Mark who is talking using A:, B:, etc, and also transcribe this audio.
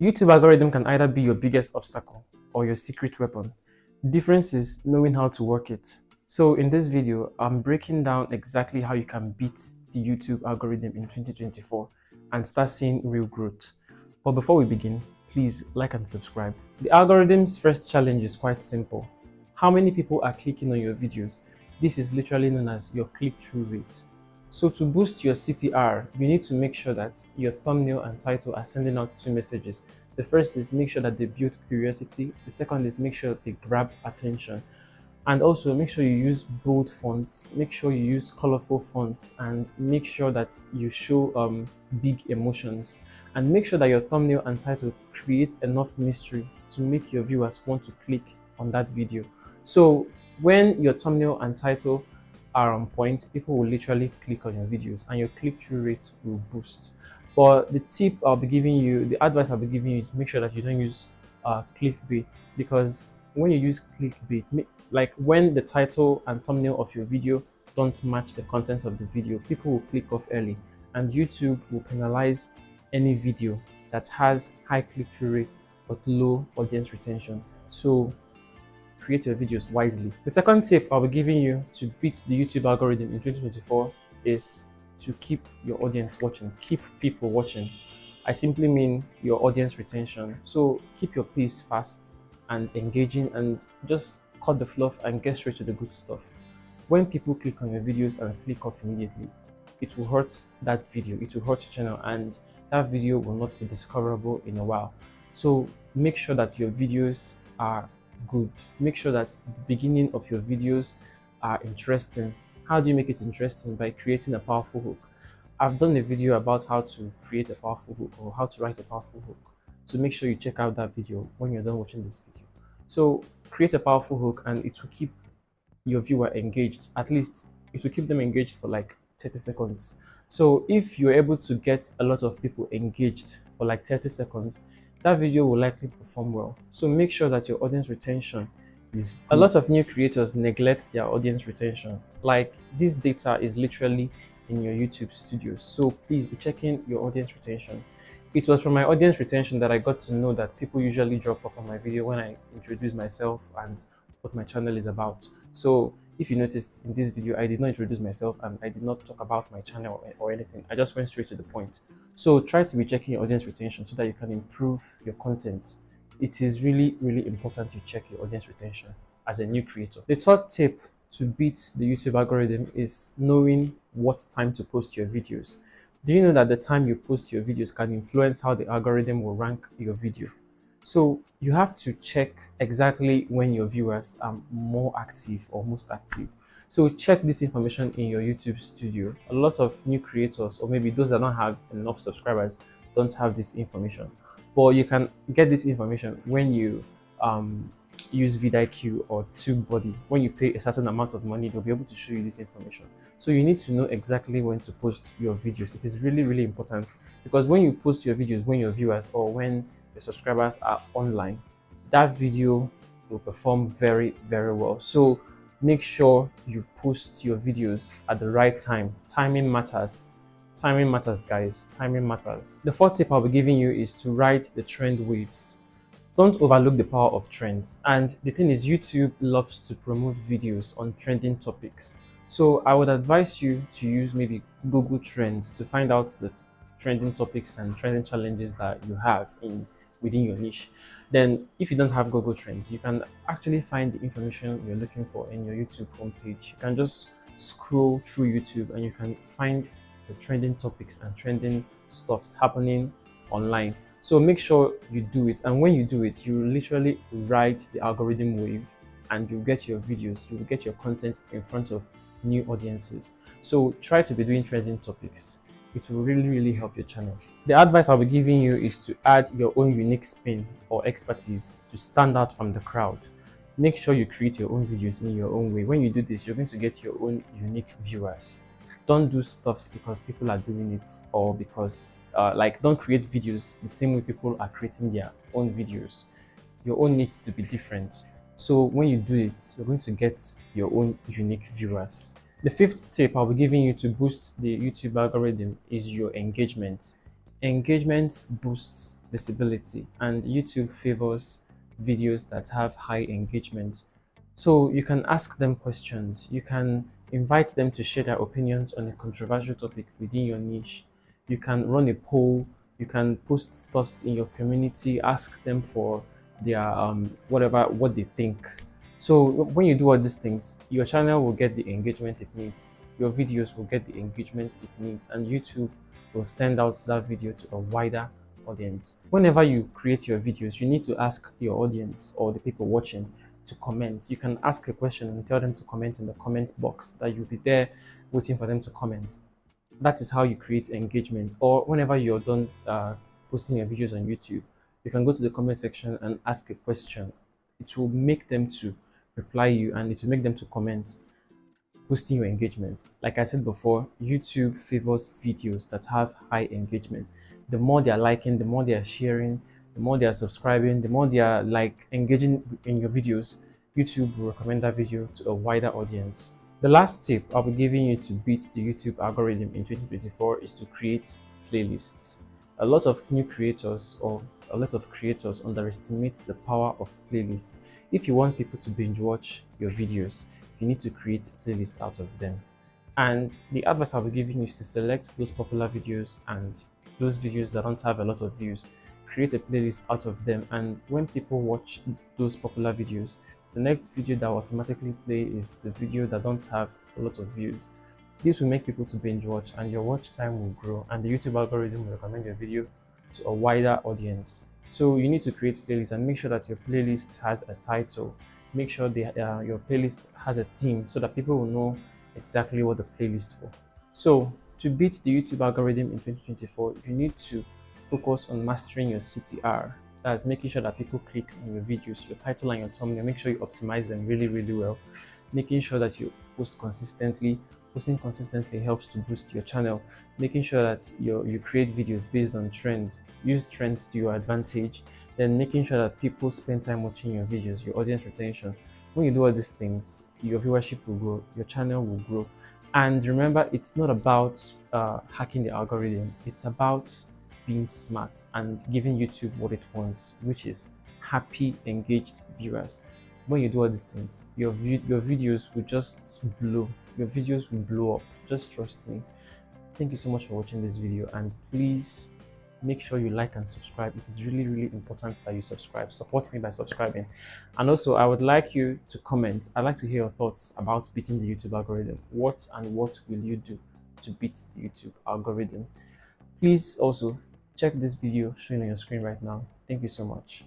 A: YouTube algorithm can either be your biggest obstacle or your secret weapon. The difference is knowing how to work it. So in this video, I'm breaking down exactly how you can beat the YouTube algorithm in 2024 and start seeing real growth. But before we begin, please like and subscribe. The algorithm's first challenge is quite simple. How many people are clicking on your videos? This is literally known as your click-through rate. So to boost your CTR, you need to make sure that your thumbnail and title are sending out two messages. The first is make sure that they build curiosity. The second is make sure they grab attention. And also make sure you use bold fonts, make sure you use colorful fonts, and make sure that you show big emotions. And make sure that your thumbnail and title create enough mystery to make your viewers want to click on that video. So when your thumbnail and title are on point, people will literally click on your videos and your click-through rate will boost. But the tip I'll be giving you, the advice I'll be giving you is make sure that you don't use clickbait, because when you use clickbait, like when the title and thumbnail of your video don't match the content of the video, people will click off early, and YouTube will penalize any video that has high click-through rate but low audience retention. So create your videos wisely. The second tip I'll be giving you to beat the YouTube algorithm in 2024 is to keep your audience watching, keep people watching. I simply mean your audience retention. So keep your pace fast and engaging, and just cut the fluff and get straight to the good stuff. When people click on your videos and click off immediately, it will hurt that video, it will hurt your channel, and that video will not be discoverable in a while. So make sure that your videos are good. Make sure that the beginning of your videos are interesting. How do you make it interesting? By creating a powerful hook. I've done a video about how to create a powerful hook or how to write a powerful hook. So make sure you check out that video when you're done watching this video. So create a powerful hook and it will keep your viewer engaged. At least it will keep them engaged for like 30 seconds. So if you're able to get a lot of people engaged for like 30 seconds, that video will likely perform well. So make sure that your audience retention is good. A lot of new creators neglect their audience retention. Like this data is literally in your YouTube studios. So please be checking your audience retention. It was from my audience retention that I got to know that people usually drop off on my video when I introduce myself and what my channel is about. So if you noticed in this video, I did not introduce myself and I did not talk about my channel or anything. I just went straight to the point. So try to be checking your audience retention so that you can improve your content. It is really, really important to check your audience retention as a new creator. The third tip to beat the YouTube algorithm is knowing what time to post your videos. Do you know that the time you post your videos can influence how the algorithm will rank your video? So you have to check exactly when your viewers are more active or most active. So check this information in your YouTube studio. A lot of new creators, or maybe those that don't have enough subscribers, don't have this information. But you can get this information when you use vidIQ or TubeBuddy. When you pay a certain amount of money, they'll be able to show you this information. So you need to know exactly when to post your videos. It is really, really important, because when you post your videos, when your viewers or when the subscribers are online, that video will perform very, very well. So make sure you post your videos at the right time. Timing matters. Timing matters, guys. Timing matters. The fourth tip I'll be giving you is to ride the trend waves. Don't overlook the power of trends. And the thing is, YouTube loves to promote videos on trending topics. So I would advise you to use maybe Google Trends to find out the trending topics and trending challenges that you have within your niche. Then if you don't have Google Trends, you can actually find the information you're looking for in your YouTube homepage. You can just scroll through YouTube and you can find the trending topics and trending stuffs happening online. So make sure you do it, and when you do it, you literally ride the algorithm wave and you get your videos, you will get your content in front of new audiences. So try to be doing trending topics. It will really, really help your channel. The advice I'll be giving you is to add your own unique spin or expertise to stand out from the crowd. Make sure you create your own videos in your own way. When you do this, you're going to get your own unique viewers. Don't do stuffs because people are doing it, or because don't create videos the same way people are creating their own videos. Your own needs to be different. So when you do it, you're going to get your own unique viewers. The fifth tip I'll be giving you to boost the YouTube algorithm is your engagement. Engagement boosts visibility, and YouTube favors videos that have high engagement. So you can ask them questions, you can invite them to share their opinions on a controversial topic within your niche. You can run a poll, you can post stuff in your community, ask them for their whatever what they think. So when you do all these things, your channel will get the engagement it needs, your videos will get the engagement it needs, and YouTube will send out that video to a wider audience. Whenever you create your videos, you need to ask your audience or the people watching to comment. You can ask a question and tell them to comment in the comment box, that you'll be there waiting for them to comment. That is how you create engagement. Or whenever you're done posting your videos on YouTube, you can go to the comment section and ask a question. It will make them to reply you, and it will make them to comment, boosting your engagement. Like I said before, YouTube favors videos that have high engagement. The more they are liking, the more they are sharing, the more they are subscribing, the more they are like engaging in your videos, YouTube will recommend that video to a wider audience. The last tip I'll be giving you to beat the YouTube algorithm in 2024 is to create playlists. A lot of new creators or a lot of creators underestimate the power of playlists. If you want people to binge watch your videos, you need to create playlists out of them. And the advice I'll be giving you is to select those popular videos and those videos that don't have a lot of views. Create a playlist out of them, and when people watch those popular videos, the next video that will automatically play is the video that don't have a lot of views. This will make people to binge watch, and your watch time will grow, and the YouTube algorithm will recommend your video to a wider audience. So you need to create playlists and make sure that your playlist has a title. Make sure your playlist has a theme so that people will know exactly what the playlist for. So to beat the YouTube algorithm in 2024, you need to focus on mastering your CTR. That's making sure that people click on your videos, your title and your thumbnail. Make sure you optimize them really, really well. Making sure that you post consistently. Posting consistently helps to boost your channel. Making sure that you create videos based on trends. Use trends to your advantage. Then making sure that people spend time watching your videos, your audience retention. When you do all these things, your viewership will grow, your channel will grow. And remember, it's not about hacking the algorithm. It's about being smart and giving YouTube what it wants, which is happy, engaged viewers. When you do all these things, your videos will just blow. Your videos will blow up. Just trust me. Thank you so much for watching this video, and please make sure you like and subscribe. It is really, really important that you subscribe. Support me by subscribing. And also, I would like you to comment. I'd like to hear your thoughts about beating the YouTube algorithm. What will you do to beat the YouTube algorithm? Please also check this video showing on your screen right now. Thank you so much.